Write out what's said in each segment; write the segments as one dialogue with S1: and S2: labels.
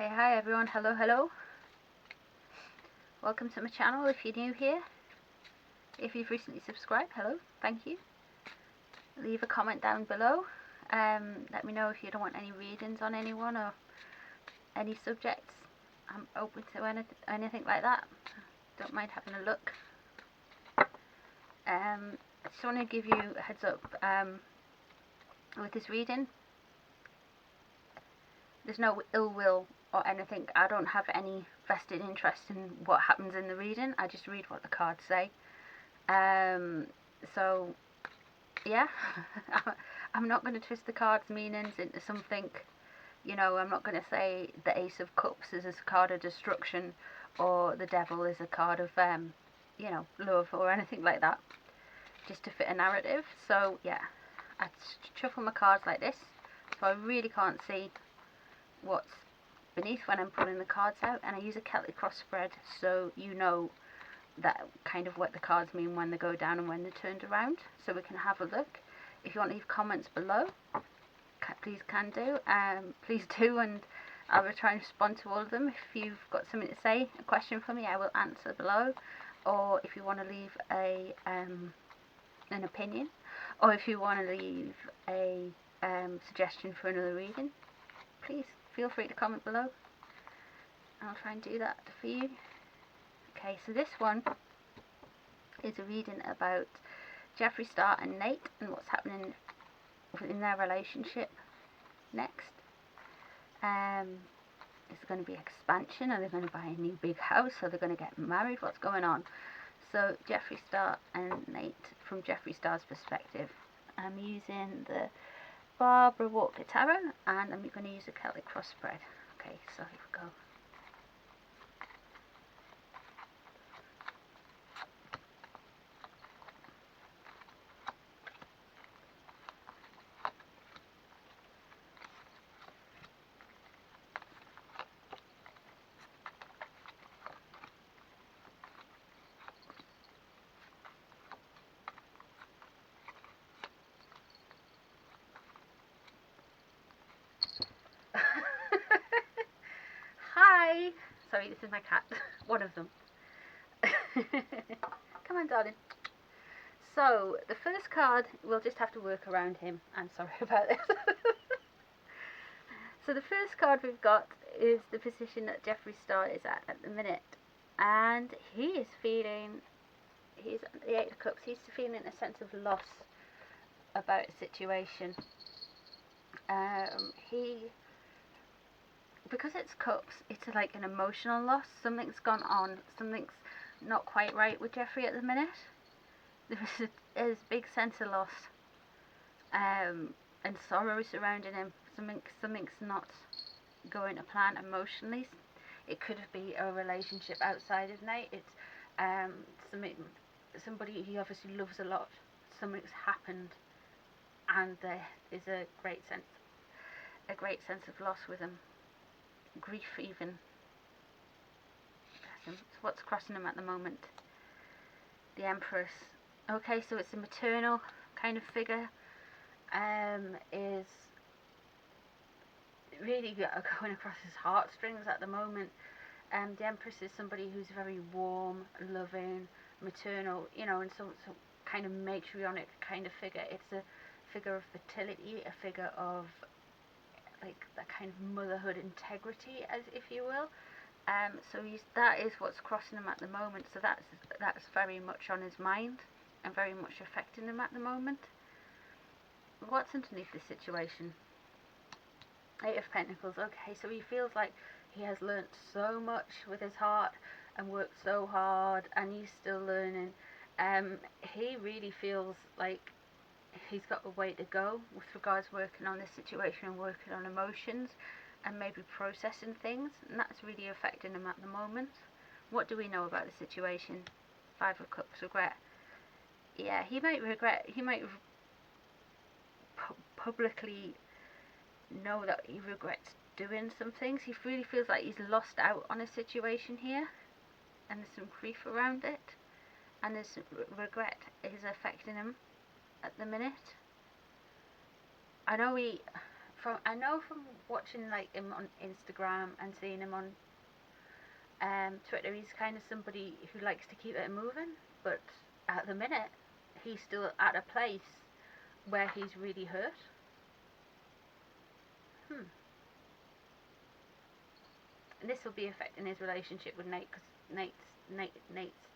S1: Okay, hi everyone, hello. Welcome to my channel if you're new here. If you've recently subscribed, hello, thank you. Leave a comment down below. Let me know if you don't want any readings on anyone or any subjects. I'm open to anything like that. Don't mind having a look. I just want to give you a heads up with this reading. There's no ill will or anything. I don't have any vested interest in what happens in the reading. I just read what the cards say. So yeah, I'm not going to twist the cards' meanings into something, you know. I'm not going to say the Ace of Cups is a card of destruction or the Devil is a card of you know, love or anything like that, just to fit a narrative. So yeah, I shuffle my cards like this, so I really can't see what's beneath when I'm pulling the cards out, and I use a Celtic cross spread so you know that kind of what the cards mean when they go down and when they're turned around, so we can have a look. If you want to leave comments below, please do, and I will try and respond to all of them. If you've got something to say, a question for me, I will answer below. Or if you want to leave an opinion, or if you want to leave a suggestion for another reading, please feel free to comment below. I'll try and do that for you. Okay, so this one is a reading about Jeffree Star and Nate and what's happening within their relationship next. Is there going to be expansion? Are they going to buy a new big house? Are they going to get married? What's going on? So Jeffree Star and Nate from Jeffree Star's perspective. I'm using the Barbara Walker Tarot, and I'm going to use a Celtic cross spread. Okay, so here we go. Hi! Sorry, this is my cat. One of them. Come on, darling. So, the first card, we'll just have to work around him. I'm sorry about this. So the first card we've got is the position that Jeffree Star is at the minute. And he is feeling, he's at the Eight of Cups, he's feeling a sense of loss about a situation. Because it's cups, it's like an emotional loss. Something's gone on, something's not quite right with Jeffree at the minute. There's a big sense of loss and sorrow surrounding him. Something's not going to plan emotionally. It could be a relationship outside of Nate. It's somebody he obviously loves a lot. Something's happened, and there is a great sense of loss with him. Grief even. It's what's crossing him at the moment. The Empress. Okay, so it's a maternal kind of figure. Is really going across his heartstrings at the moment. The Empress is somebody who's very warm, loving, maternal, you know, and so kind of matriarchal kind of figure. It's a figure of fertility, a figure of like that kind of motherhood integrity, as if you will. So that is what's crossing him at the moment. So that's very much on his mind and very much affecting him at the moment. What's underneath this situation? Eight of Pentacles. Okay, so he feels like he has learnt so much with his heart and worked so hard, and he's still learning. He really feels like he's got a way to go with regards working on this situation and working on emotions and maybe processing things, and that's really affecting him at the moment. What do we know about the situation? Five of Cups, regret. Yeah, he might regret, he might publicly know that he regrets doing some things. He really feels like he's lost out on a situation here, and there's some grief around it, and there's regret is affecting him at the minute. I know I know from watching like him on Instagram and seeing him on Twitter, he's kind of somebody who likes to keep it moving, but at the minute he's still at a place where he's really hurt. And this will be affecting his relationship with Nate, because Nate's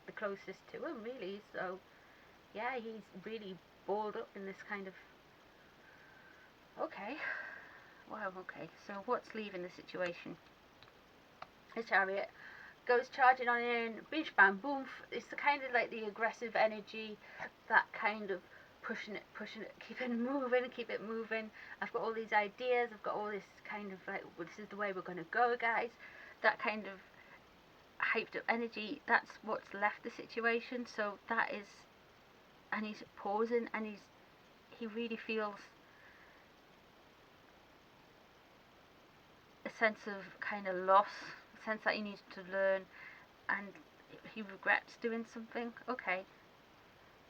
S1: the closest to him, really. So yeah, he's really balled up in this kind of. Okay. Wow. Okay. So what's leaving the situation? The Chariot goes charging on in, bish bam boom. It's the kind of like the aggressive energy, that kind of pushing it, keep it moving. I've got all these ideas, I've got all this kind of like, well, this is the way we're going to go, guys. That kind of hyped up energy, that's what's left the situation. So that is, and he's pausing, and he really feels a sense of kind of loss, a sense that he needs to learn, and he regrets doing something. Okay,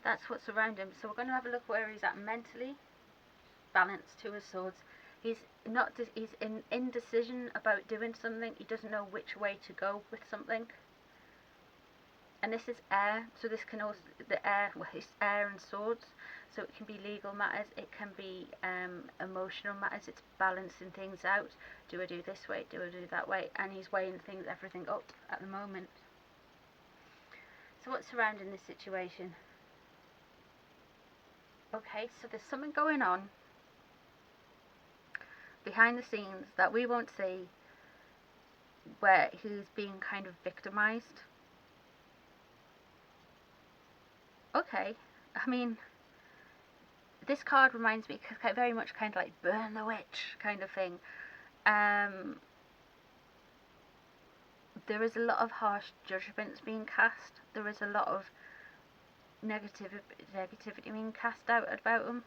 S1: that's what's around him. So we're going to have a look where he's at mentally. Balance, Two of Swords. He's in indecision about doing something. He doesn't know which way to go with something. And this is air, so this can also, the air, well, it's air and swords, so it can be legal matters, it can be emotional matters. It's balancing things out. Do I do this way? Do I do that way? And he's weighing everything up at the moment. So what's surrounding this situation? Okay, so there's something going on behind the scenes that we won't see, where he's being kind of victimized. Okay, I mean, this card reminds me very much kind of like burn the witch kind of thing. There is a lot of harsh judgments being cast. There is a lot of negativity being cast out about him.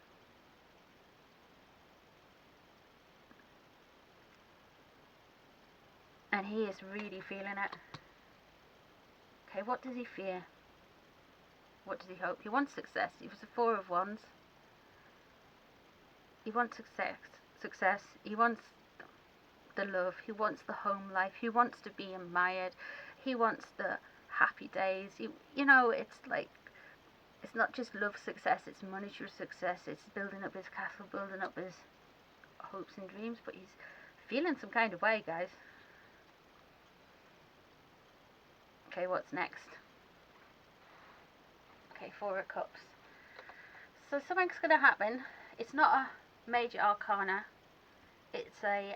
S1: And he is really feeling it. Okay, what does he fear? What does he hope? He wants success. He was the Four of Wands. He wants success. He wants the love. He wants the home life. He wants to be admired. He wants the happy days. You know, it's like, it's not just love success, it's monetary success. It's building up his castle, building up his hopes and dreams, but he's feeling some kind of way, guys. Okay, what's next? Okay, Four of Cups. So something's going to happen. It's not a major arcana. It's a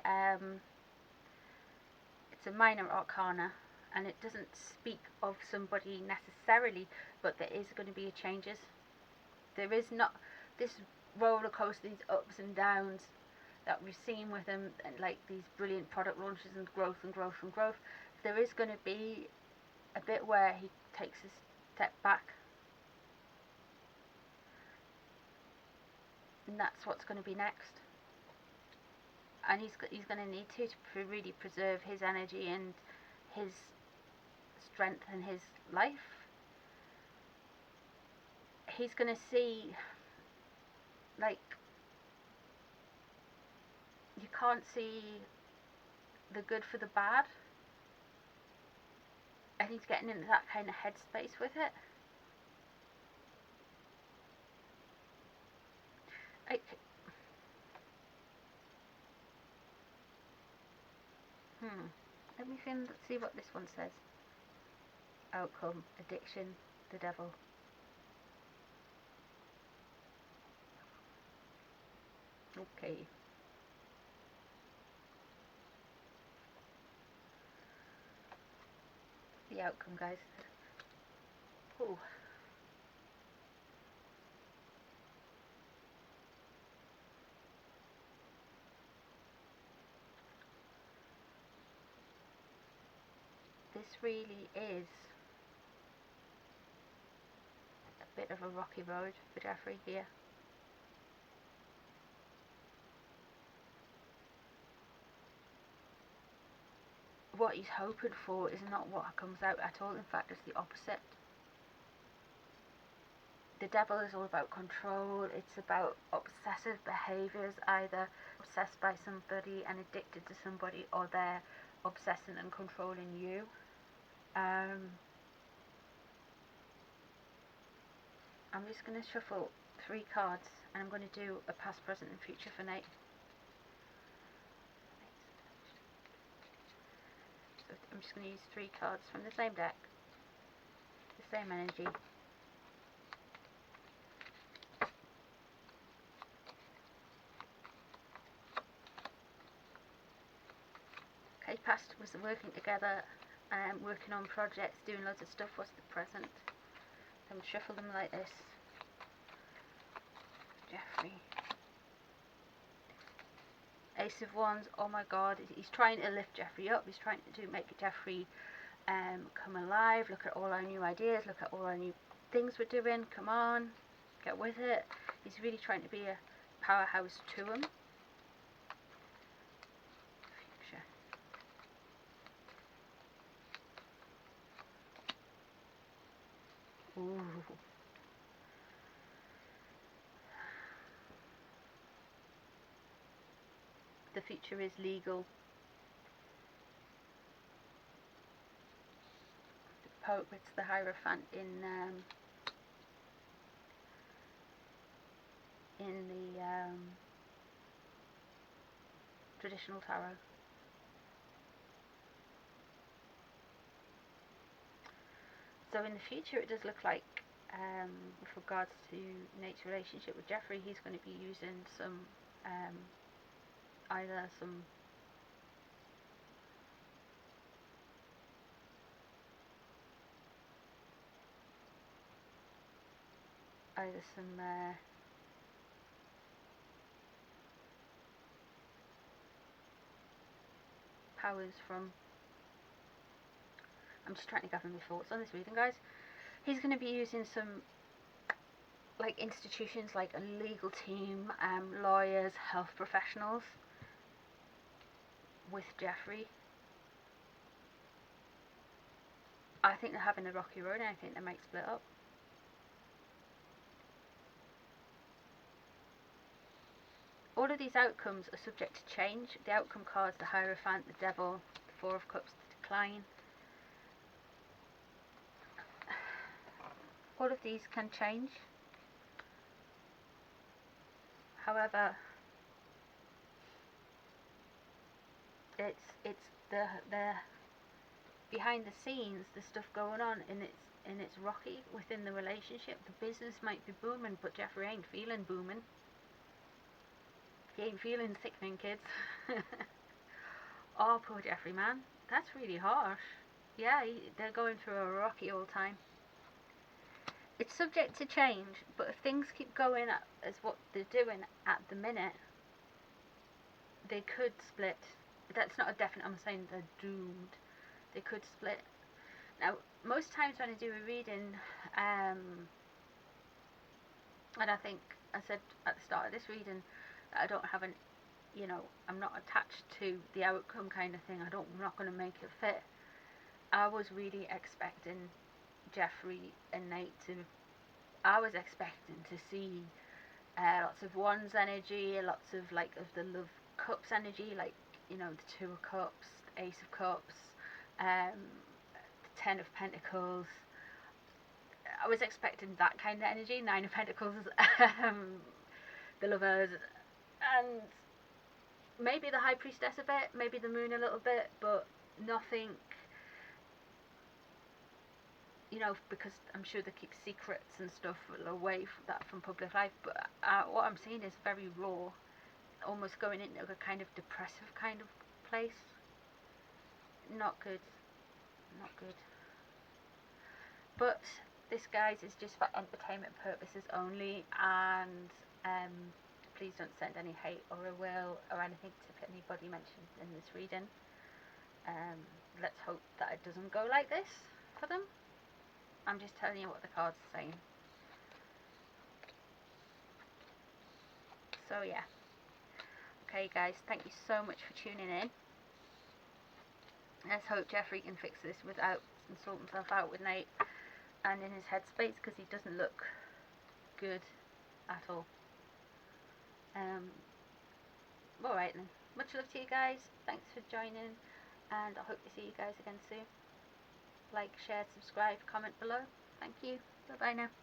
S1: minor arcana, and it doesn't speak of somebody necessarily, but there is going to be changes. There is not this roller coaster, these ups and downs that we've seen with him, and like these brilliant product launches and growth and growth and growth. There is going to be a bit where he takes a step back, and that's what's going to be next. And he's going to need to really preserve his energy and his strength and his life. He's going to see, like, you can't see the good for the bad, and he's getting into that kind of headspace with it. Let me see what this one says. Outcome, addiction, the devil. Okay. The outcome, guys. Ooh. This really is a bit of a rocky road for Jeffree here. What he's hoping for is not what comes out at all. In fact, it's the opposite. the devil is all about control. It's about obsessive behaviours, either obsessed by somebody and addicted to somebody, or they're obsessing and controlling you. I'm just going to shuffle 3 cards, and I'm going to do a past, present and future for Nate. So I'm just going to use 3 cards from the same deck, the same energy. Okay, past was working together, working on projects, doing loads of stuff. What's the present? I'm going to shuffle them like this. Jeffree. Ace of Wands. Oh my god, he's trying to lift Jeffree up. He's trying to make Jeffree come alive. Look at all our new ideas. Look at all our new things we're doing. Come on, get with it. He's really trying to be a powerhouse to him. Future. Ooh. The future is legal. The Pope, it's the Hierophant in the traditional tarot. So in the future, it does look like, with regards to Nate's relationship with Jeffree, he's going to be using some either some powers from, I'm just trying to gather my thoughts on this reading, guys. He's going to be using some like institutions, like a legal team, lawyers, health professionals with Jeffree. I think they're having a rocky road, and I think they might split up. All of these outcomes are subject to change. The outcome cards, the Hierophant, the Devil, the Four of Cups, the Decline. All of these can change. However, it's the behind the scenes, the stuff going on, and it's rocky within the relationship. The business might be booming, but Jeffree ain't feeling booming. He ain't feeling sickening, kids. Oh, poor Jeffree, man. That's really harsh. Yeah, they're going through a rocky old time. It's subject to change, but if things keep going as what they're doing at the minute, they could split. That's not a definite, I'm saying they're doomed. They could split. Now, most times when I do a reading, and I think I said at the start of this reading that I don't have I'm not attached to the outcome kind of thing. I'm not going to make it fit. I was really expecting Jeffree and Nate I was expecting to see lots of Wands energy, lots of the Love Cups energy, the Two of Cups, the Ace of Cups, the Ten of Pentacles. I was expecting that kind of energy, Nine of Pentacles, the Lovers, and maybe the High Priestess a bit, maybe the Moon a little bit, but nothing, because I'm sure they keep secrets and stuff away from public life, but what I'm seeing is very raw, almost going into a kind of depressive kind of place. Not good. Not good. But this, guys, is just for entertainment purposes only, and please don't send any hate or a will or anything to anybody mentioned in this reading. Let's hope that it doesn't go like this for them. I'm just telling you what the cards are saying. So yeah. Okay, guys, thank you so much for tuning in. Let's hope Jeffree can fix this without and sort himself out with Nate and in his headspace, because he doesn't look good at all. Alright then, much love to you guys, thanks for joining, and I hope to see you guys again soon. Like, share, subscribe, comment below. Thank you, bye bye now.